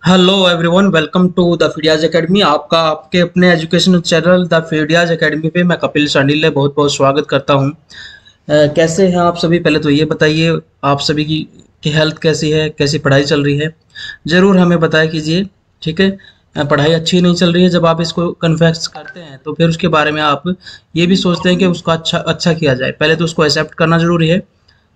Hello everyone, welcome to the Phidias academy. आपका आपके अपने educational channel the Phidias academy पे मैं कपिल शांडिल्य बहुत बहुत स्वागत करता हूं। कैसे हैं आप सभी? पहले तो ये बताइए, आप सभी की हेल्थ कैसी है, कैसी पढ़ाई चल रही है? ज़रूर हमें बताया कीजिए। ठीक है। पढ़ाई अच्छी नहीं चल रही है, जब आप इसको कन्फेस करते हैं तो फिर उसके बारे में आप ये भी सोचते हैं कि उसका अच्छा अच्छा किया जाए। पहले तो उसको एक्सेप्ट करना ज़रूरी है,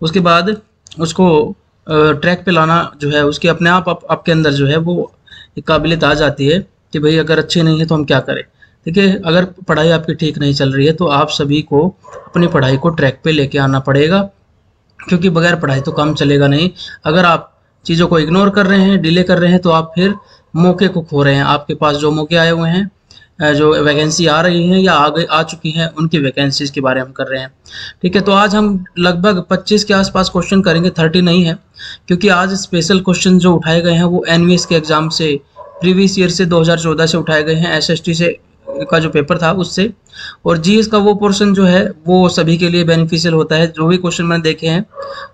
उसके बाद उसको ट्रैक पे लाना जो है, उसके अपने आपके अंदर जो है वो एक काबिलियत आ जाती है कि भाई अगर अच्छी नहीं है तो हम क्या करें। देखिए, अगर पढ़ाई आपकी ठीक नहीं चल रही है तो आप सभी को अपनी पढ़ाई को ट्रैक पे लेके आना पड़ेगा, क्योंकि बगैर पढ़ाई तो काम चलेगा नहीं। अगर आप चीज़ों को इग्नोर कर रहे हैं, डिले कर रहे हैं, तो आप फिर मौके को खो रहे हैं। आपके पास जो मौके आए हुए हैं, जो वैकेंसी आ रही हैं या आगे आ चुकी हैं, उनकी वैकेंसीज के बारे में हम कर रहे हैं। ठीक है, तो आज हम लगभग 25 के आसपास क्वेश्चन करेंगे, 30 नहीं है, क्योंकि आज स्पेशल क्वेश्चन जो उठाए गए हैं वो एनवीएस के एग्जाम से, प्रीवियस ईयर से 2014 से उठाए गए हैं, एसएसटी से का जो पेपर था उससे। और जीएस का वो पोर्शन जो है वो सभी के लिए बेनिफिशियल होता है। जो भी क्वेश्चन मैंने देखे हैं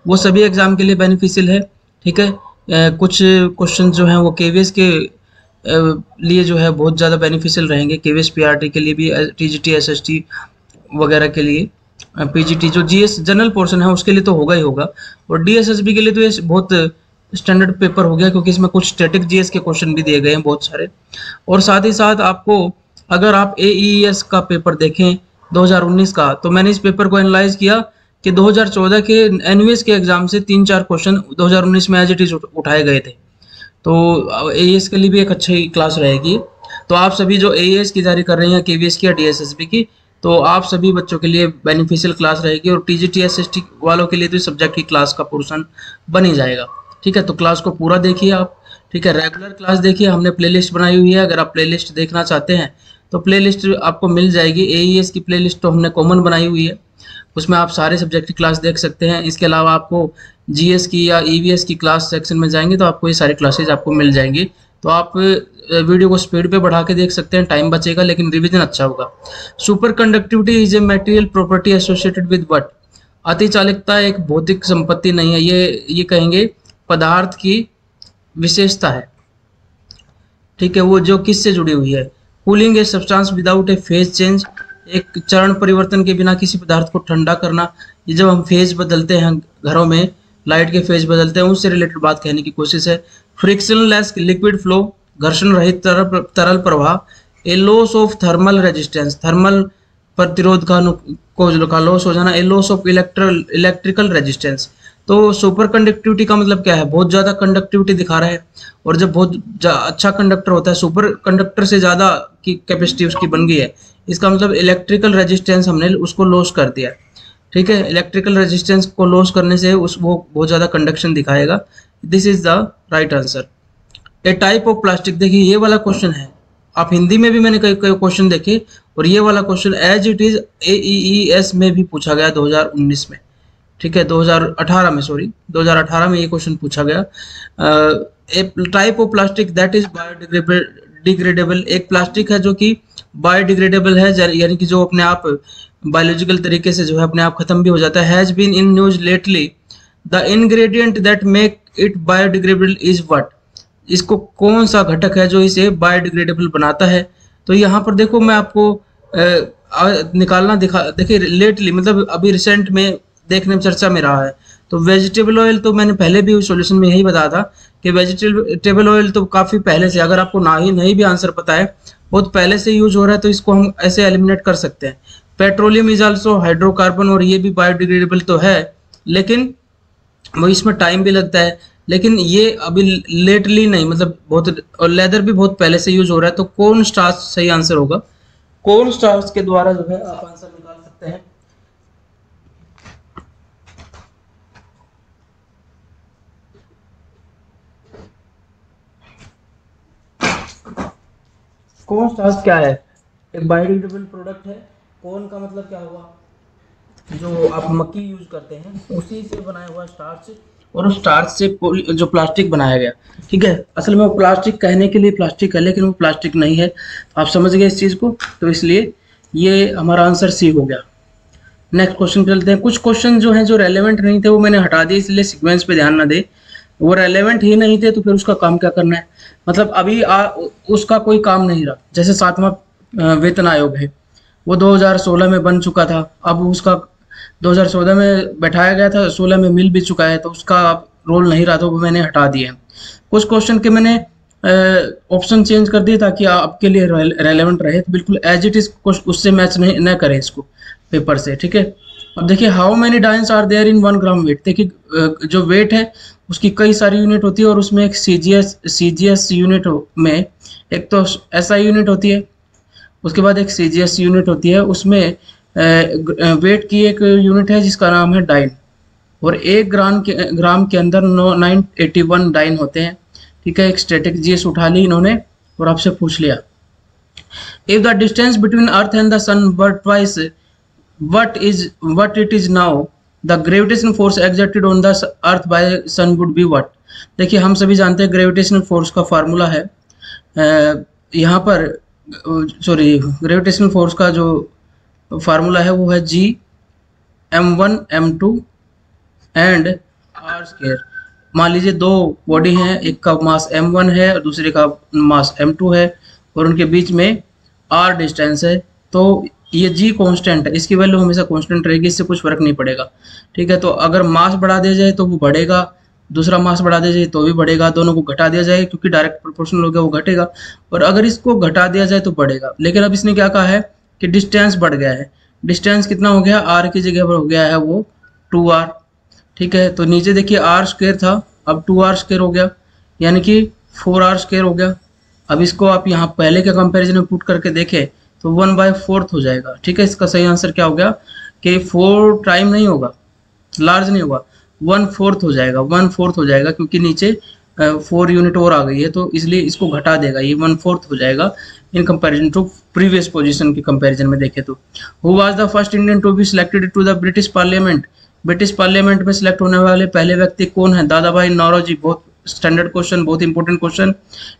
वो सभी एग्जाम के लिए बेनिफिशियल है। ठीक है। कुछ क्वेश्चन जो हैं वो केवीएस के लिए जो है बहुत ज़्यादा बेनिफिशियल रहेंगे, केवीएस पीआरटी के लिए भी, टीजीटी एसएसटी वगैरह के लिए। पीजीटी जो जीएस जनरल पोर्शन है उसके लिए तो होगा ही होगा, और डीएसएसबी के लिए तो ये बहुत स्टैंडर्ड पेपर हो गया, क्योंकि इसमें कुछ स्टैटिक जीएस के क्वेश्चन भी दिए गए हैं बहुत सारे। और साथ ही साथ आपको, अगर आप एईएस का पेपर देखें 2019 का, तो मैंने इस पेपर को एनालाइज किया कि 2014 के एनवीएस के एग्जाम से 3-4 क्वेश्चन 2019 में एज इट इज उठाए गए थे। तो एईएस के लिए भी एक अच्छी क्लास रहेगी। तो आप सभी जो एईएस की तैयारी कर रहे हैं, केवीएस की या डीएसएसबी की, तो आप सभी बच्चों के लिए बेनिफिशियल क्लास रहेगी। और टीजीटी एसएसटी वालों के लिए तो सब्जेक्ट की क्लास का पोर्शन बन ही जाएगा। ठीक है, तो क्लास को पूरा देखिए आप। ठीक है, रेगुलर क्लास देखिए, हमने प्लेलिस्ट बनाई हुई है। अगर आप प्लेलिस्ट देखना चाहते हैं तो प्लेलिस्ट आपको मिल जाएगी। एईएस की प्लेलिस्ट तो हमने कॉमन बनाई हुई है, उसमें आप सारे सब्जेक्ट की क्लास देख सकते हैं। इसके अलावा आपको जीएस की या ईवीएस की क्लास सेक्शन में जाएंगे तो आपको ये सारी क्लासेज आपको मिल जाएंगी। तो आप वीडियो को स्पीड पे बढ़ा के देख सकते हैं, टाइम बचेगा लेकिन रिवीजन अच्छा होगा। Superconductivity is a material property associated with what? अतिचालकता एक भौतिक संपत्ति नहीं है, ये कहेंगे पदार्थ की विशेषता है। ठीक है, वो जो किससे जुड़ी हुई है? Cooling a substance without A phase change, एक चरण परिवर्तन के बिना किसी पदार्थ को ठंडा करना। ये जब हम फेज बदलते हैं घरों में, लाइट के फेज बदलते हैं, उससे रिलेटेड बात कहने की कोशिश है। फ्रिक्शनलेस लिक्विड फ्लो, घर्षण रहित तरल प्रवाह। A loss of thermal resistance, thermal प्रतिरोध का लॉस हो जाना। A loss of electrical resistance. तो सुपर कंडक्टिविटी का मतलब क्या है? बहुत ज़्यादा कंडक्टिविटी दिखा रहा है, और जब बहुत अच्छा कंडक्टर होता है, सुपर कंडक्टर से ज़्यादा की कैपेसिटी उसकी बन गई है, इसका मतलब इलेक्ट्रिकल रेजिस्टेंस हमने उसको लॉस कर दिया। ठीक है, इलेक्ट्रिकल रेजिस्टेंस को लॉस करने से वो बहुत ज़्यादा कंडक्शन दिखाएगा। This is the right answer. A type of plastic, देखिए ये वाला क्वेश्चन है, आप हिंदी में भी मैंने कई कई क्वेश्चन देखे, और ये वाला question as it is AES में भी पूछा गया 2019 में। ठीक है, 2018 में, सॉरी 2018 में ये क्वेश्चन पूछा गया। A type of plastic that is biodegradable, एक प्लास्टिक है जो कि बायोडिग्रेडेबल है, यानी कि जो अपने आप बायोलॉजिकल तरीके से जो है अपने आप खत्म भी हो जाता है। Has been in news lately, the ingredient that make it biodegradable is what? इसको कौन सा घटक है जो इसे बायोडिग्रेडेबल बनाता है? तो यहाँ पर देखो, मैं आपको निकालना देखिए, लेटली मतलब अभी रिसेंट में देखने में चर्चा में रहा है। तो वेजिटेबल ऑयल तो मैंने पहले भी सॉल्यूशन में यही बताया था कि वेजिटेबल ऑयल तो काफ़ी पहले से, अगर आपको नहीं भी आंसर पता है, बहुत पहले से यूज हो रहा है, तो इसको हम ऐसे एलिमिनेट कर सकते हैं। पेट्रोलियम इज आल्सो हाइड्रोकार्बन, और ये भी बायोडिग्रेडेबल तो है, लेकिन वो इसमें टाइम भी लगता है। लेकिन ये अभी लेटली नहीं, मतलब बहुत, और लेदर भी बहुत पहले से यूज हो रहा है। तो कौन स्टार्च सही आंसर होगा? कौन स्टार्च के द्वारा जो है आप आंसर निकाल सकते हैं। कौन स्टार्च क्या है? एक बायोडिग्रेडेबल प्रोडक्ट है। कौन का मतलब क्या हुआ? जो आप मक्की यूज करते हैं उसी से बनाया हुआ स्टार्च, और उस स्टार्च से जो प्लास्टिक बनाया गया। ठीक है, असल में वो प्लास्टिक कहने के लिए प्लास्टिक है, लेकिन वो प्लास्टिक नहीं है। आप समझ गए इस चीज़ को, तो इसलिए ये हमारा आंसर सी हो गया। नेक्स्ट क्वेश्चन पे चलते हैं। कुछ क्वेश्चन जो हैं जो रेलेवेंट नहीं थे वो मैंने हटा दिए, इसलिए सीक्वेंस पे ध्यान ना दे। वो रेलेवेंट ही नहीं थे तो फिर उसका काम क्या करना है। मतलब अभी उसका कोई काम नहीं रहा। जैसे 7वां वेतन आयोग है, वो 2016 में बन चुका था, अब उसका 2014 में बैठाया गया था, 16 में मिल भी चुका है, तो उसका अब रोल नहीं रहा, तो वो मैंने हटा दिया है। कुछ क्वेश्चन के मैंने ऑप्शन चेंज कर दिए ताकि आपके लिए रेलेवेंट रहे, तो बिल्कुल एज इट इज उससे मैच नहीं न करें इसको पेपर से, ठीक है। अब देखिए how many dynes are there in 1 gram weight. देखिए जो वेट है उसकी कई सारी यूनिट होती है, और उसमें एक सीजीएस यूनिट में एक तो एसआई यूनिट होती है, उसके बाद एक सीजीएस यूनिट होती है, उसमें वेट की एक यूनिट है जिसका नाम है डाइन, और 1 ग्राम के अंदर 981 डाइन होते हैं, ठीक है। एक स्टैटिक जीएस उठा ली इन्होंने और आपसे पूछ लिया, if the distance between earth and the sun were twice what it is now, the gravitational force exerted on the earth by sun would be what। देखिए हम सभी जानते हैं ग्रेविटेशनल फोर्स का फार्मूला है, यहाँ पर सॉरी ग्रेविटेशनल फोर्स का जो फार्मूला है वो है G(m1 m2 एंड r²। मान लीजिए दो बॉडी हैं, एक का मास m1 है और दूसरे का मास m2 है, और उनके बीच में r डिस्टेंस है, तो ये g कांस्टेंट है, इसकी वैल्यू हमेशा कांस्टेंट रहेगी, इससे कुछ फर्क नहीं पड़ेगा, ठीक है। तो अगर मास बढ़ा दिया जाए तो वो बढ़ेगा, दूसरा मास बढ़ा दिया जाए तो भी बढ़ेगा, दोनों को घटा दिया जाए क्योंकि डायरेक्ट प्रोपोर्शनल हो गया वो घटेगा, और अगर इसको घटा दिया जाए तो बढ़ेगा। लेकिन अब इसने क्या कहा है कि डिस्टेंस बढ़ गया है, डिस्टेंस कितना हो गया, r की जगह पर हो गया है वो 2r, ठीक है। तो नीचे देखिए r² था, अब 2r² हो गया, यानी कि 4r² हो गया। अब इसको आप यहाँ पहले के कंपैरिजन में पुट करके देखें तो 1/4 हो जाएगा, ठीक है। इसका सही आंसर क्या हो गया कि 4 टाइम नहीं होगा, लार्ज नहीं होगा, 1/4 हो जाएगा, 1/4 हो जाएगा, क्योंकि नीचे 4 यूनिट और आ गई है, तो इसलिए इसको घटा देगा, ये 1/4 हो जाएगा in comparison to previous position के कंपैरिजन में देखें तो। Who was the first Indian to be selected to the British parliament. British parliament में सिलेक्ट होने वाले पहले व्यक्ति कौन है, दादा भाई नौरोजी। बहुत स्टैंडर्ड क्वेश्चन, बहुत इंपॉर्टेंट क्वेश्चन।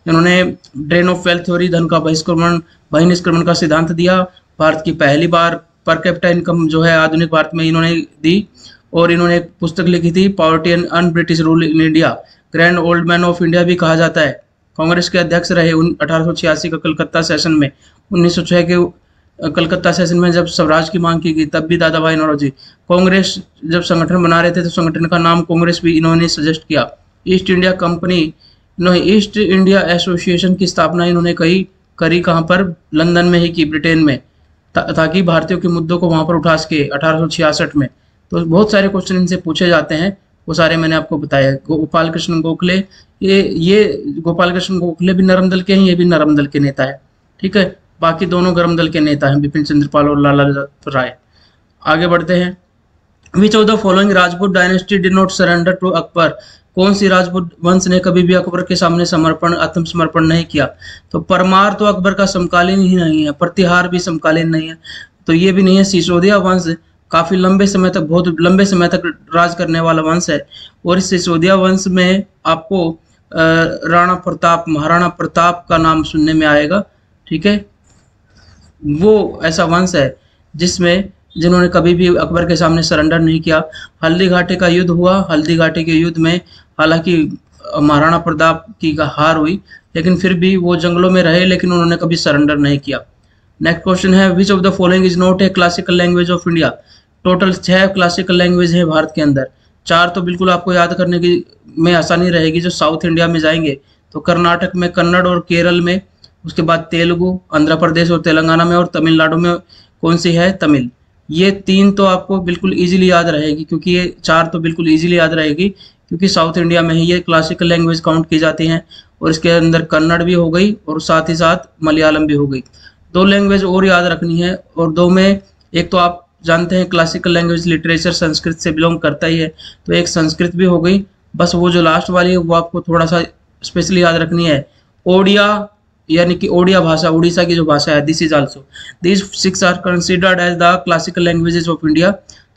इन्होंने ड्रेन ऑफ वेल्थ थ्योरी, धन का बहिष्करण का सिद्धांत दिया, भारत की पहली बार पर कैपिटा इनकम जो है आधुनिक भारत में इन्होंने दी, और इन्होंने एक पुस्तक लिखी थी poverty and un British rule in India, grand old man of India भी कहा जाता है। कांग्रेस के अध्यक्ष रहे 1886 का कलकत्ता सेशन में, 1906 के कलकत्ता सेशन में जब स्वराज की मांग की गई तब भी दादा भाई नौरोजी। कांग्रेस जब संगठन बना रहे थे तो संगठन का नाम कांग्रेस भी इन्होंने सजेस्ट किया। ईस्ट इंडिया कंपनी, इन्होंने ईस्ट इंडिया एसोसिएशन की स्थापना इन्होंने करी कहाँ पर, लंदन में ही की, ब्रिटेन में, ताकि भारतीयों के मुद्दों को वहाँ पर उठा सके 1866 में। तो बहुत सारे क्वेश्चन इनसे पूछे जाते हैं, वो सारे मैंने आपको बताया। गोपाल कृष्ण गोखले, ये गोपाल कृष्ण गोखले भी नरम दल के हैं, ये भी नरम दल के नेता है, ठीक है। बाकी दोनों गरम दल के नेता हैं, बिपिन चंद्रपाल और लाला राय। आगे बढ़ते हैं। Which of the following Rajput dynasty did not surrender to Akbar. कौन सी राजपूत वंश ने कभी भी अकबर के सामने आत्मसमर्पण नहीं किया। तो परमार तो अकबर का समकालीन ही नहीं है, प्रतिहार भी समकालीन नहीं है, तो ये भी नहीं है। सिसोदिया वंश काफी लंबे समय तक, बहुत लंबे समय तक राज करने वाला वंश है, और इस सिसोदिया वंश में आपको राणा प्रताप, महाराणा प्रताप का नाम सुनने में आएगा, ठीक है। वो ऐसा वंश है जिन्होंने कभी भी अकबर के सामने सरेंडर नहीं किया। हल्दी घाटी का युद्ध हुआ, हल्दी घाटी के युद्ध में हालांकि महाराणा प्रताप की हार हुई, लेकिन फिर भी वो जंगलों में रहे, लेकिन उन्होंने कभी सरेंडर नहीं किया। नेक्स्ट क्वेश्चन है, विच of the following is not a classical language of India. Total 6 classical language है भारत के अंदर, 4 तो बिल्कुल आपको याद करने की में आसानी रहेगी। जो साउथ इंडिया में जाएंगे तो कर्नाटक में कन्नड़ और केरल में, उसके बाद तेलुगु, आंध्र प्रदेश और तेलंगाना में, और तमिलनाडु में कौन सी है, तमिल। ये 3 तो आपको बिल्कुल इजीली याद रहेगी, क्योंकि ये 4 तो बिल्कुल इजीली याद रहेगी, क्योंकि साउथ इंडिया में ही ये क्लासिकल लैंग्वेज काउंट की जाती हैं, और इसके अंदर कन्नड़ भी हो गई और साथ ही साथ मलयालम भी हो गई। 2 लैंग्वेज और याद रखनी है, और 2 में एक तो आप जानते हैं क्लासिकल लैंग्वेज लिटरेचर संस्कृत से बिलोंग करता ही है, तो एक संस्कृत भी हो गई। बस वो जो लास्ट वाली है वो आपको थोड़ा सा स्पेशली याद रखनी है, ओडिया, यानी कि ओडिया भाषा, उड़ीसा की जो भाषा है, this is also, this 6 are considered as the classical languages of India.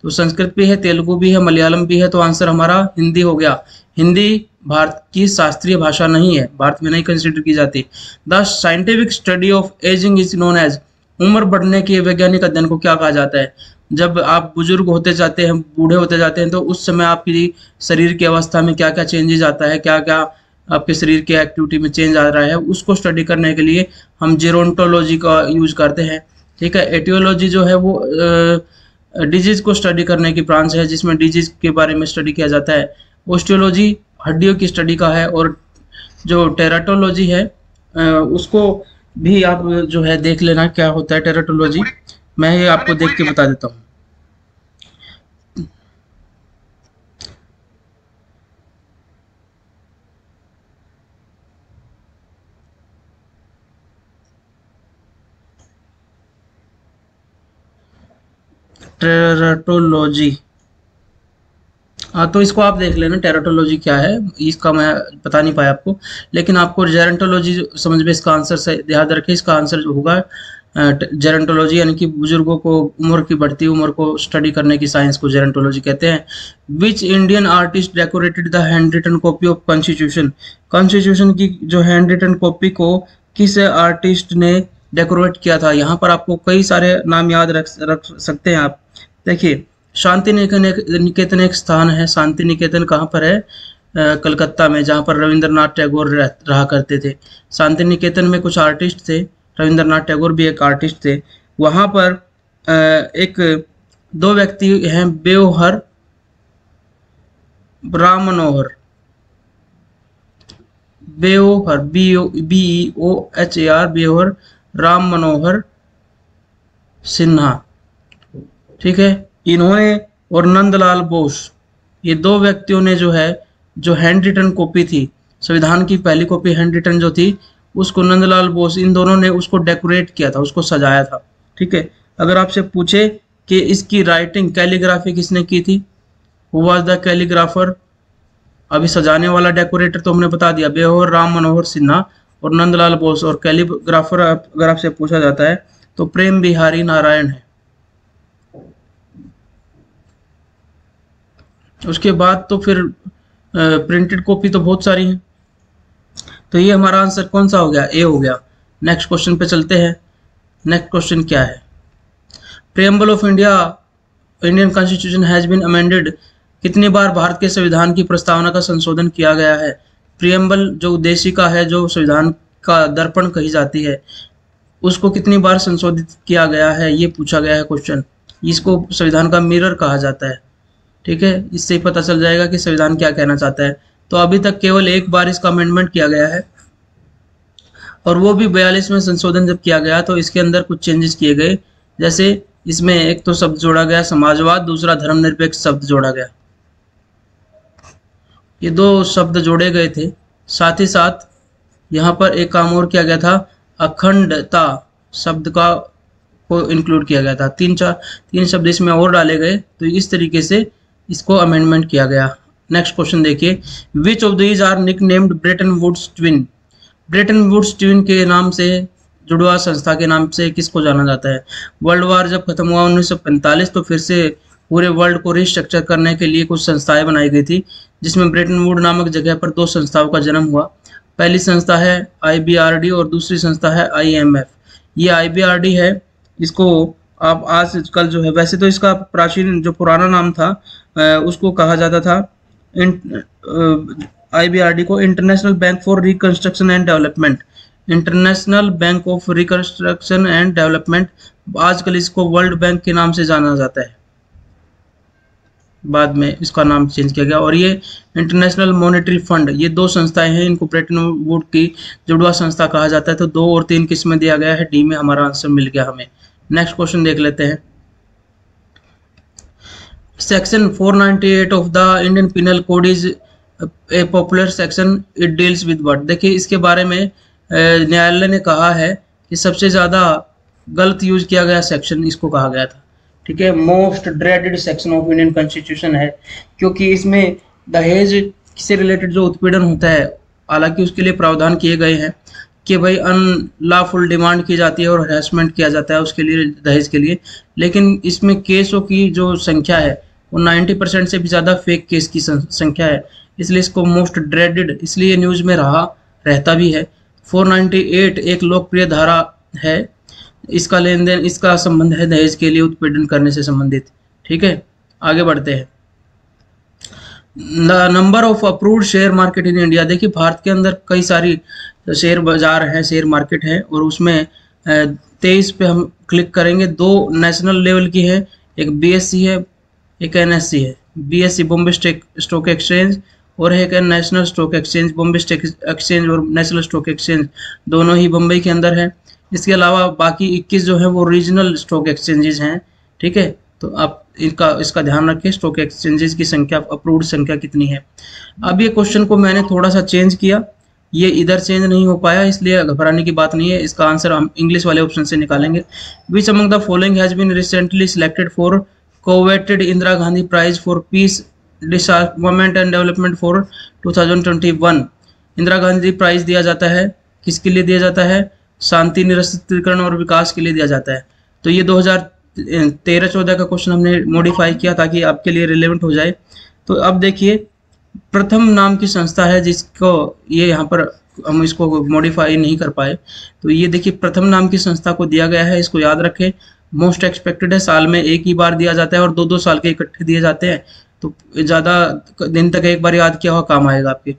तो संस्कृत भी है, तेलुगु भी है, मलयालम भी है, तो आंसर हमारा हिंदी हो गया। हिंदी भारत की शास्त्रीय भाषा नहीं है, भारत में नहीं कंसिडर की जाती। The scientific study of ageing is known as. उम्र बढ़ने के वैज्ञानिक अध्ययन को क्या कहा जाता है। जब आप बुजुर्ग होते जाते हैं, बूढ़े होते जाते हैं, तो उस समय आपकी शरीर की अवस्था में क्या क्या चेंजेस आता है, क्या क्या आपके शरीर की एक्टिविटी में चेंज आ रहा है, उसको स्टडी करने के लिए हम जेरोंटोलॉजी का यूज करते हैं। ठीक है। एटियोलॉजी जो है वो डिजीज को स्टडी करने की ब्रांच है, जिसमें डिजीज के बारे में स्टडी किया जाता है। ओस्टियोलॉजी हड्डियों की स्टडी का है। और जो टेराटोलॉजी है उसको भी आप जो है देख लेना क्या होता है टेराटोलॉजी। मैं ये आपको देख के बता देता हूँ। टेराटोलॉजी, हाँ तो इसको आप देख लेना टेराटोलॉजी क्या है, इसका मैं बता नहीं पाया आपको। लेकिन आपको जेरेंटोलॉजी समझ में, इसका आंसर से ध्यान रखें, इसका आंसर जो होगा जेरेंटोलॉजी, यानी कि बुजुर्गों को उम्र की बढ़ती उम्र को स्टडी करने की साइंस को जेरेंटोलॉजी कहते हैं। Which Indian artist decorated the hand written copy of constitution, constitution की जो हैंड रिटन कॉपी को किस आर्टिस्ट ने डेकोरेट किया था। यहाँ पर आपको कई सारे नाम याद रख सकते हैं आप। देखिए, शांति निकेतन एक स्थान है। शांति निकेतन कहाँ पर है? कलकत्ता में, जहाँ पर रविंद्रनाथ टैगोर रहा करते थे। शांति निकेतन में कुछ आर्टिस्ट थे, रविंद्रनाथ टैगोर भी एक आर्टिस्ट थे। वहाँ पर एक दो व्यक्ति हैं, बेओहर राम मनोहर, बेओहर BEOHAR, बेओहर राम मनोहर सिन्हा। ठीक है। इन्होंने और नंदलाल बोस, ये दो व्यक्तियों ने जो है, जो हैंड रिटन कॉपी थी, संविधान की पहली कॉपी हैंड रिटन जो थी, उसको नंदलाल बोस, इन दोनों ने उसको डेकोरेट किया था, उसको सजाया था। ठीक है। अगर आपसे पूछे कि इसकी राइटिंग कैलीग्राफी किसने की थी, हु वाज द कैलीग्राफर, अभी सजाने वाला डेकोरेटर तो हमने बता दिया, बेओहर राम मनोहर सिन्हा और नंदलाल बोस। और कैलीग्राफर अगर आपसे पूछा जाता है तो प्रेम बिहारी नारायण है। उसके बाद तो फिर प्रिंटेड कॉपी तो बहुत सारी हैं। तो ये हमारा आंसर कौन सा हो गया? ए हो गया। नेक्स्ट क्वेश्चन पे चलते हैं। नेक्स्ट क्वेश्चन क्या है? Preamble of Indian constitution has been amended, कितनी बार भारत के संविधान की प्रस्तावना का संशोधन किया गया है? प्रियम्बल जो उद्देशिका है, जो संविधान का दर्पण कही जाती है, उसको कितनी बार संशोधित किया गया है, ये पूछा गया है क्वेश्चन। इसको संविधान का मिरर कहा जाता है। ठीक है। इससे ही पता चल जाएगा कि संविधान क्या कहना चाहता है। तो अभी तक केवल एक बार इसका अमेंडमेंट किया गया है, और वो भी 42 में संशोधन जब किया गया तो इसके अंदर कुछ चेंजेस किए गए। जैसे इसमें एक तो शब्द जोड़ा गया समाजवाद, दूसरा धर्मनिरपेक्ष शब्द जोड़ा गया। ये दो शब्द जोड़े गए थे। साथ ही साथ यहाँ पर एक काम और किया गया था, अखंडता शब्द को इंक्लूड किया गया था। तीन शब्द इसमें और डाले गए। तो इस तरीके से इसको अमेंडमेंट किया गया। नेक्स्ट क्वेश्चन देखिए, which of these are nicknamed Bretton Woods twin, Bretton Woods twin के नाम से, जुड़वा संस्था के नाम से किसको जाना जाता है? वर्ल्ड वार जब खत्म हुआ 1945, तो फिर से पूरे वर्ल्ड को रिस्ट्रक्चर करने के लिए कुछ संस्थाएं बनाई गई थी, जिसमें ब्रेटन वुड नामक जगह पर दो संस्थाओं का जन्म हुआ। पहली संस्था है IBRD और दूसरी संस्था है IMF। ये IBRD है, इसको आप आजकल जो है, वैसे तो इसका प्राचीन जो पुराना नाम था उसको कहा जाता था, IBRD को international bank for reconstruction and development, international bank of reconstruction and development. आजकल इसको वर्ल्ड बैंक के नाम से जाना जाता है, बाद में इसका नाम चेंज किया गया। और ये इंटरनेशनल मॉनेटरी फंड, ये दो संस्थाएं हैं, इनको ब्रेटन वुड की जुड़वा संस्था कहा जाता है। तो 2 और 3 किस्में दिया गया है, डी में हमारा आंसर मिल गया हमें। नेक्स्ट क्वेश्चन देख लेते हैं। Section 498 of the Indian penal code is a popular section, it deals with what. देखिए, इसके बारे में न्यायालय ने कहा है कि सबसे ज़्यादा गलत यूज किया गया सेक्शन इसको कहा गया था। ठीक है। Most dreaded section of Indian constitution है, क्योंकि इसमें दहेज से रिलेटेड जो उत्पीड़न होता है, हालांकि उसके लिए प्रावधान किए गए हैं कि भाई अनलॉफुल डिमांड की जाती है और हरासमेंट किया जाता है उसके लिए, दहेज के लिए, लेकिन इसमें केसों की जो संख्या है वो 90% से भी ज़्यादा फेक केस की संख्या है, इसलिए इसको मोस्ट ड्रेडेड इसलिए न्यूज़ में रहता भी है। 498 एक लोकप्रिय धारा है इसका लेन देन, इसका संबंध है दहेज के लिए उत्पीड़न करने से संबंधित। ठीक है, आगे बढ़ते हैं। Number of approved share market in India. देखिए भारत के अंदर कई सारी शेयर बाजार है, शेयर मार्केट है, और उसमें 23 पे हम क्लिक करेंगे। 2 नेशनल लेवल की है, एक BSE है, एक NSE है। BSE बॉम्बे स्टॉक एक्सचेंज, और एक है national stock exchange. Bombay stock exchange और नेशनल स्टॉक एक्सचेंज दोनों ही बम्बई के अंदर है। इसके अलावा बाकी 21 जो है वो रीजनल स्टॉक एक्सचेंजेस हैं। ठीक है, तो आप इसका ध्यान रखें, स्टॉक एक्सचेंजेस की संख्या, अप्रूव्ड संख्या कितनी है। अब ये क्वेश्चन को मैंने थोड़ा सा चेंज किया, ये इधर चेंज नहीं हो पाया, इसलिए घबराने की बात नहीं है। इसका आंसर हम इंग्लिश वाले ऑप्शन से निकालेंगे। Which among the following has been recently selected for coveted Indira Gandhi prize for peace disarmament and development for 2021। Indira Gandhi prize दिया जाता है, किसके लिए दिया जाता है? शांति, निरस्त्रीकरण और विकास के लिए दिया जाता है। तो ये 2013-14 का क्वेश्चन हमने मॉडिफाई किया ताकि आपके लिए रिलेवेंट हो जाए। तो अब देखिए, प्रथम नाम की संस्था है जिसको ये यहाँ पर हम इसको मॉडिफाई नहीं कर पाए। तो ये देखिए प्रथम नाम की संस्था को दिया गया है, इसको याद रखें। मोस्ट एक्सपेक्टेड है, साल में एक ही बार दिया जाता है और 2-2 साल के इकट्ठे दिए जाते हैं, तो ज़्यादा दिन तक एक बार याद किया हुआ काम आएगा आपके।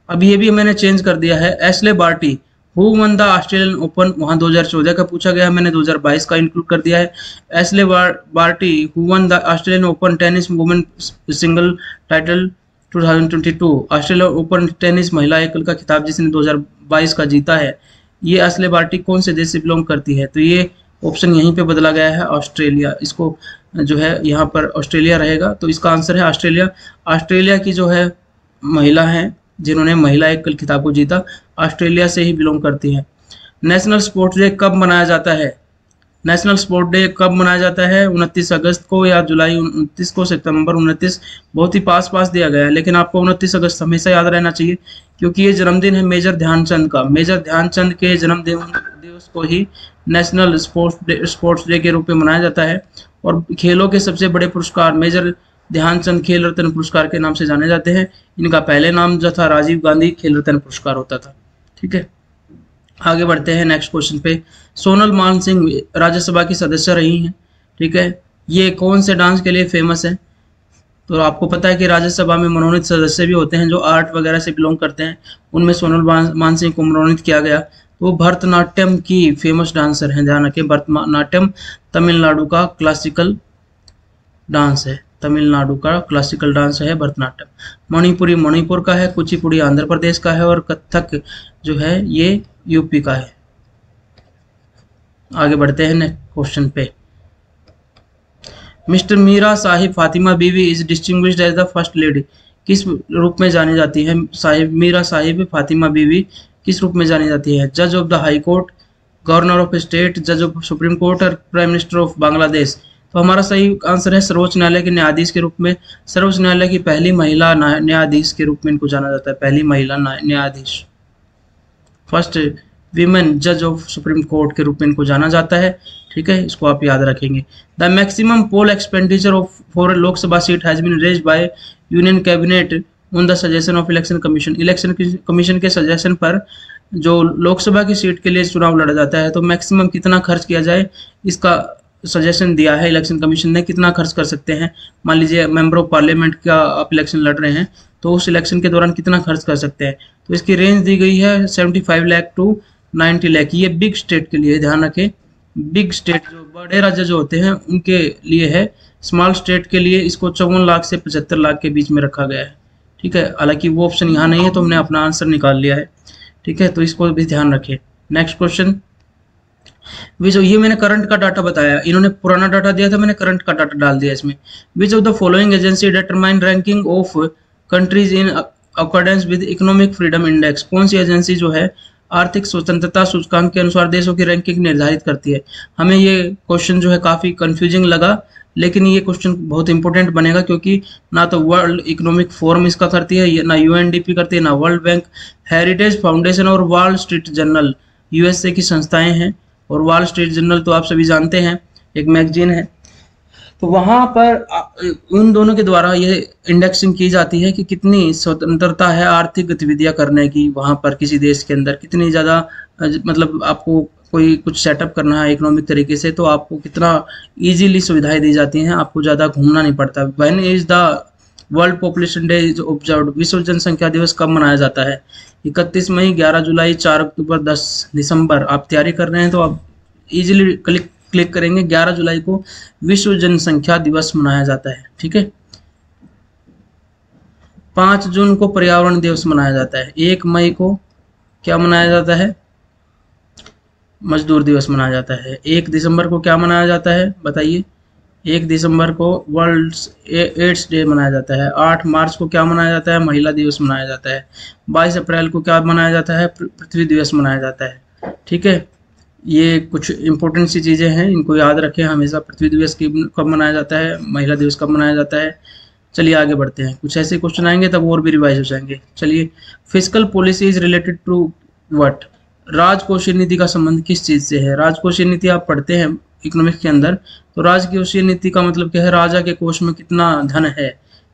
अब ये भी मैंने चेंज कर दिया है। Ashleigh Barty who won the Australian open, वहाँ 2014 का पूछा गया, मैंने 2022 का इंक्लूड कर दिया है। Ashleigh Barty who won the Australian open tennis women single title 2022, Australia open tennis महिला एकल का खिताब जिसने 2022 का जीता है, ये एशले बार्टी कौन से देश से बिलोंग करती है? तो ये ऑप्शन यहीं पे बदला गया है, ऑस्ट्रेलिया। इसको जो है यहाँ पर ऑस्ट्रेलिया रहेगा, तो इसका आंसर है ऑस्ट्रेलिया। ऑस्ट्रेलिया की जो है महिला है जिन्होंने महिला एकल खिताब को जीता, ऑस्ट्रेलिया से ही बिलोंग करती है। नेशनल स्पोर्ट्स डे कब मनाया जाता है? नेशनल स्पोर्ट डे कब मनाया जाता है? 29 अगस्त को या जुलाई 29 को, सितंबर 29। बहुत ही पास दिया गया है, लेकिन आपको 29 अगस्त हमेशा याद रहना चाहिए क्योंकि ये जन्मदिन है मेजर ध्यानचंद का। मेजर ध्यानचंद के जन्मदिन दिवस को ही नेशनल स्पोर्ट्स डे के रूप में मनाया जाता है। और खेलों के सबसे बड़े पुरस्कार मेजर ध्यानचंद खेल रत्न पुरस्कार के नाम से जाने जाते हैं। इनका पहले नाम जो था राजीव गांधी खेल रत्न पुरस्कार होता था। ठीक है, आगे बढ़ते हैं नेक्स्ट क्वेश्चन पे। सोनल मानसिंह राज्यसभा की सदस्य रही हैं। ठीक है, ये कौन से डांस के लिए फेमस है? तो आपको पता है कि राज्यसभा में मनोनीत सदस्य भी होते हैं जो आर्ट वगैरह से बिलोंग करते हैं, उनमें सोनल मानसिंह को मनोनीत किया गया। तो भरतनाट्यम की फेमस डांसर हैं, ध्यान रखें। भरतनाट्यम तमिलनाडु का क्लासिकल डांस है, तमिलनाडु का क्लासिकल डांस है भरतनाट्यम। मणिपुरी मणिपुर का है, कुचिपुड़ी आंध्र प्रदेश का है, और कथक जो है ये यूपी का है। आगे बढ़ते हैं नेक्स्ट क्वेश्चन पे। Mister Meera Sahib Fathima Beevi is distinguished as the first lady, किस रूप में जानी जाती है? मीरा साहिब फातिमा बीवी किस रूप में जानी जाती है? जज of the high court, governor of state, जज ऑफ सुप्रीम कोर्ट और प्राइम मिनिस्टर ऑफ बांग्लादेश। तो हमारा सही आंसर है सर्वोच्च न्यायालय के न्यायाधीश के रूप में। सर्वोच्च न्यायालय की पहली महिला न्यायाधीश के रूप में इनको जाना जाता है, पहली महिला न्यायाधीश, फर्स्ट वीमेन जज ऑफ सुप्रीम कोर्ट के रूप में इनको जाना जाता है। ठीक है, इसको आप याद रखेंगे। The maximum poll expenditure of for Lok Sabha seat has been raised by union cabinet on the suggestion of election commission. Election commission के सजेशन पर जो लोकसभा की सीट के लिए चुनाव लड़ा जाता है, तो मैक्सिमम कितना खर्च किया जाए इसका सजेशन दिया है इलेक्शन कमीशन ने। कितना खर्च कर सकते हैं? मान लीजिए मेंबर ऑफ पार्लियामेंट का आप इलेक्शन लड़ रहे हैं, तो उस इलेक्शन के दौरान कितना खर्च कर सकते हैं? तो इसकी रेंज दी गई है 75 लाख टू 90 लाख। ये बिग स्टेट के लिए, ध्यान रखें, बिग स्टेट जो बड़े राज्य जो होते हैं उनके लिए है। स्मॉल स्टेट के लिए इसको 54 लाख से 75 लाख के बीच में रखा गया है। ठीक है, हालांकि वो ऑप्शन यहाँ नहीं है तो हमने अपना आंसर निकाल लिया है। ठीक है, तो इसको भी ध्यान रखें। नेक्स्ट क्वेश्चन, विच, ये मैंने करंट का डाटा बताया, इन्होंने पुराना डाटा दिया था, मैंने करंट का डाटा डाल दिया इसमें। विच of the following agency determine ranking of countries in accordance with economic freedom index. कौन सी एजेंसी जो है आर्थिक स्वतंत्रता सूचकांक के अनुसार देशों की रैंकिंग निर्धारित करती है? हमें ये क्वेश्चन जो है काफी कंफ्यूजिंग लगा, लेकिन ये क्वेश्चन बहुत इंपॉर्टेंट बनेगा क्योंकि ना तो वर्ल्ड इकोनॉमिक फोरम इसका करती है, ना यूएनडीपी करती है, ना वर्ल्ड बैंक। हेरिटेज फाउंडेशन और वॉल स्ट्रीट जर्नल यूएसए की संस्थाएं हैं, और वॉल स्ट्रीट जर्नल तो आप सभी जानते हैं एक मैगजीन है। तो वहाँ पर उन दोनों के द्वारा ये इंडेक्सिंग की जाती है कि कितनी स्वतंत्रता है आर्थिक गतिविधियां करने की, वहाँ पर किसी देश के अंदर कितनी ज़्यादा मतलब आपको कोई कुछ सेटअप करना है इकोनॉमिक तरीके से, तो आपको कितना इजीली सुविधाएं दी जाती हैं, आपको ज़्यादा घूमना नहीं पड़ता। When is the world population day is observed, विश्व जनसंख्या दिवस कब मनाया जाता है? 31 मई, 11 जुलाई, 4 अक्टूबर, 10 दिसंबर। आप तैयारी कर रहे हैं तो आप इजीली क्लिक करेंगे। 11 जुलाई को विश्व जनसंख्या दिवस मनाया जाता है, ठीक है। 5 जून को पर्यावरण दिवस मनाया जाता है। 1 मई को क्या मनाया जाता है? मजदूर दिवस मनाया जाता है। 1 दिसंबर को क्या मनाया जाता है बताइए? 1 दिसंबर को वर्ल्ड एड्स डे मनाया जाता है। 8 मार्च को क्या मनाया जाता है? महिला दिवस मनाया जाता है। 22 अप्रैल को क्या मनाया जाता है? पृथ्वी दिवस मनाया जाता है, ठीक है। ये कुछ इंपॉर्टेंट सी चीज़ें हैं, इनको याद रखें हमेशा। पृथ्वी दिवस कब मनाया जाता है, महिला दिवस कब मनाया जाता है। चलिए आगे बढ़ते हैं, कुछ ऐसे क्वेश्चन आएंगे तब और भी रिवाइज हो जाएंगे। चलिए, physical policy is related to what? राजकोषीय नीति का संबंध किस चीज़ से है? राजकोषीय नीति आप पढ़ते हैं इकोनॉमिक्स के अंदर, तो राजकोषीय नीति का मतलब क्या है? राजा के कोष में कितना धन है,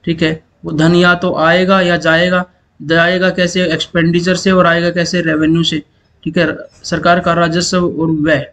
ठीक है। वो धन या तो आएगा या जाएगा। जाएगा कैसे? एक्सपेंडिचर से, और आएगा कैसे? रेवेन्यू से, ठीक है। सरकार का राजस्व और व्यय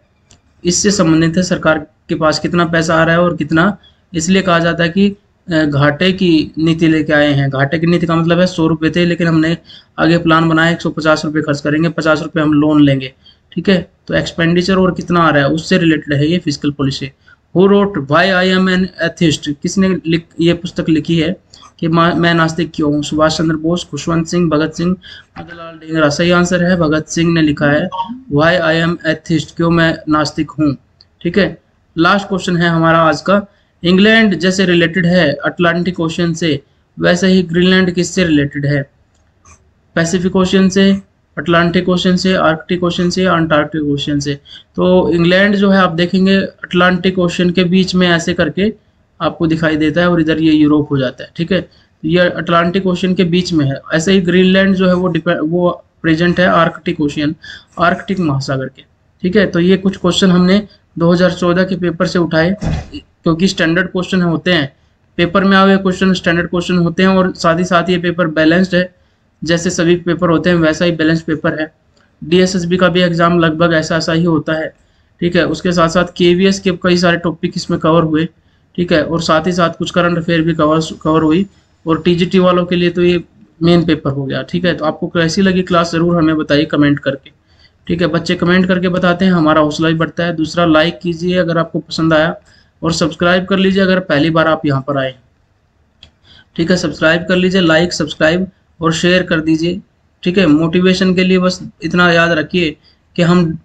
इससे संबंधित है, सरकार के पास कितना पैसा आ रहा है और कितना। इसलिए कहा जाता है कि घाटे की नीति लेके आए हैं। घाटे की नीति का मतलब है 100 रुपये थे, लेकिन हमने आगे प्लान बनाया 150 रुपये खर्च करेंगे, 50 रुपये हम लोन लेंगे, ठीक है। तो एक्सपेंडिचर और कितना आ रहा है उससे रिलेटेड है ये physical policy. Who wrote why I am an atheist? किसने ये पुस्तक लिखी है कि मैं नास्तिक क्यों हूँ? सुभाष चंद्र बोस, खुशवंत सिंह, भगत सिंह, मदनलाल डेंगरा। सही आंसर है भगत सिंह ने लिखा है व्हाई आई एम एथिस्ट, क्यों मैं नास्तिक हूँ, ठीक है। लास्ट क्वेश्चन है हमारा आज का। इंग्लैंड जैसे रिलेटेड है अटलांटिक ओशन से, वैसे ही ग्रीनलैंड किससे रिलेटेड है? पैसिफिक ओशन से, अटलांटिक ओशन से, आर्कटिक ओशन से, अंटार्कटिक ओशन से। तो इंग्लैंड जो है आप देखेंगे अटलांटिक ओशन के बीच में ऐसे करके आपको दिखाई देता है, और इधर ये यूरोप हो जाता है, ठीक है। ये अटलांटिक ओशन के बीच में है। ऐसे ही ग्रीनलैंड जो है वो प्रेजेंट है आर्कटिक ओशन, आर्कटिक महासागर के, ठीक है। तो ये कुछ क्वेश्चन हमने 2014 के पेपर से उठाए, क्योंकि स्टैंडर्ड क्वेश्चन होते हैं, पेपर में आए हुए क्वेश्चन स्टैंडर्ड क्वेश्चन होते हैं, और साथ ही साथ ये पेपर बैलेंस्ड है। जैसे सभी पेपर होते हैं वैसा ही बैलेंस पेपर है। डीएसएसबी का भी एग्जाम लगभग ऐसा ही होता है, ठीक है। उसके साथ साथ केवीएस के कई सारे टॉपिक इसमें कवर हुए, ठीक है, और साथ ही साथ कुछ करंट अफेयर भी कवर हुई। और टीजीटी वालों के लिए तो ये मेन पेपर हो गया, ठीक है। तो आपको कैसी लगी क्लास ज़रूर हमें बताइए कमेंट करके, ठीक है। बच्चे कमेंट करके बताते हैं, हमारा हौसला भी बढ़ता है। दूसरा, लाइक कीजिए अगर आपको पसंद आया, और सब्सक्राइब कर लीजिए अगर पहली बार आप यहाँ पर आए, ठीक है। सब्सक्राइब कर लीजिए, लाइक, सब्सक्राइब और शेयर कर दीजिए, ठीक है। मोटिवेशन के लिए बस इतना याद रखिए कि हम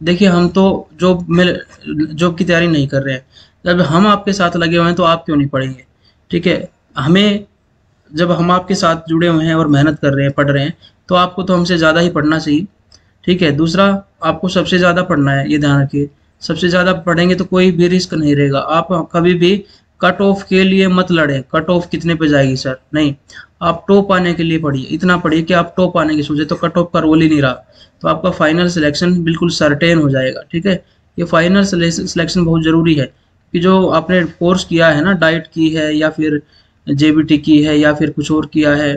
देखिए, हम तो जॉब की तैयारी नहीं कर रहे हैं। जब हम आपके साथ लगे हुए हैं तो आप क्यों नहीं पढ़ेंगे, ठीक है। जब हम आपके साथ जुड़े हुए हैं और मेहनत कर रहे हैं, पढ़ रहे हैं, तो आपको तो हमसे ज़्यादा ही पढ़ना चाहिए, ठीक है। दूसरा, आपको सबसे ज़्यादा पढ़ना है, ये ध्यान रखिए। सबसे ज़्यादा पढ़ेंगे तो कोई भी रिस्क नहीं रहेगा। आप कभी भी कट ऑफ के लिए मत लड़ें, कट ऑफ कितने पे जाएगी सर, नहीं। आप टॉप आने के लिए पढ़िए, इतना पढ़िए कि आप टॉप आने की सोचे, तो कट ऑफ का रोल ही नहीं रहा, तो आपका फाइनल सिलेक्शन बिल्कुल सर्टेन हो जाएगा, ठीक है। ये फाइनल सिलेक्शन बहुत ज़रूरी है कि जो आपने कोर्स किया है ना, डाइट की है या फिर जेबीटी की है या फिर कुछ और किया है,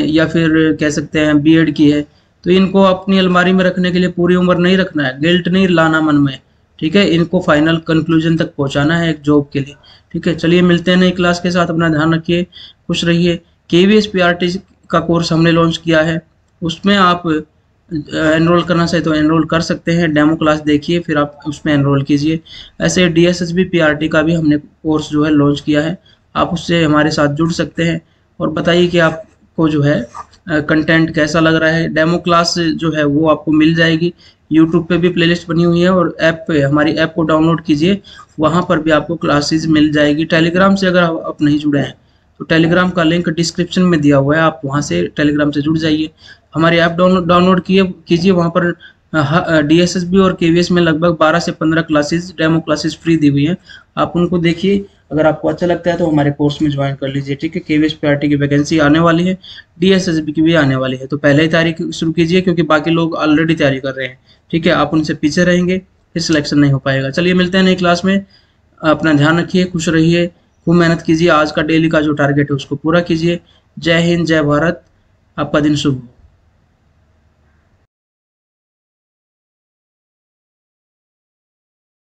या फिर कह सकते हैं बीएड की है, तो इनको अपनी अलमारी में रखने के लिए पूरी उम्र नहीं रखना है, गिल्ट नहीं लाना मन में, ठीक है। इनको फाइनल कंक्लूजन तक पहुंचाना है एक जॉब के लिए, ठीक है। चलिए मिलते हैं नई क्लास के साथ, अपना ध्यान रखिए, खुश रहिए। केवीएस पीआरटी का कोर्स हमने लॉन्च किया है, उसमें आप एनरोल करना चाहे तो एनरोल कर सकते हैं। डेमो क्लास देखिए, फिर आप उसमें एनरोल कीजिए। ऐसे डीएसएसबी पीआरटी का भी हमने कोर्स जो है लॉन्च किया है, आप उससे हमारे साथ जुड़ सकते हैं। और बताइए कि आपको जो है कंटेंट कैसा लग रहा है। डेमो क्लास जो है वो आपको मिल जाएगी, यूट्यूब पे भी प्लेलिस्ट बनी हुई है, और ऐप पे हमारी ऐप को डाउनलोड कीजिए, वहाँ पर भी आपको क्लासेस मिल जाएगी। टेलीग्राम से अगर आप नहीं जुड़े हैं तो टेलीग्राम का लिंक डिस्क्रिप्शन में दिया हुआ है, आप वहाँ से टेलीग्राम से जुड़ जाइए। हमारी ऐप डाउनलोड कीजिए, वहाँ पर डीएसएसबी और केवीएस में लगभग 12 से 15 क्लासेस, डेमो क्लासेस फ्री दी हुई हैं, आप उनको देखिए। अगर आपको अच्छा लगता है तो हमारे कोर्स में ज्वाइन कर लीजिए, ठीक है। केवीएस पीआरटी की वैकेंसी आने वाली है, डीएसएसबी की भी आने वाली है, तो पहले ही तैयारी शुरू कीजिए, क्योंकि बाकी लोग ऑलरेडी तैयारी कर रहे हैं, ठीक है। आप उनसे पीछे रहेंगे फिर सिलेक्शन नहीं हो पाएगा। चलिए मिलते हैं नई क्लास में, अपना ध्यान रखिए, खुश रहिए, खूब मेहनत कीजिए। आज का डेली का जो टारगेट है उसको पूरा कीजिए। जय हिंद, जय भारत, आपका दिन शुभ हो।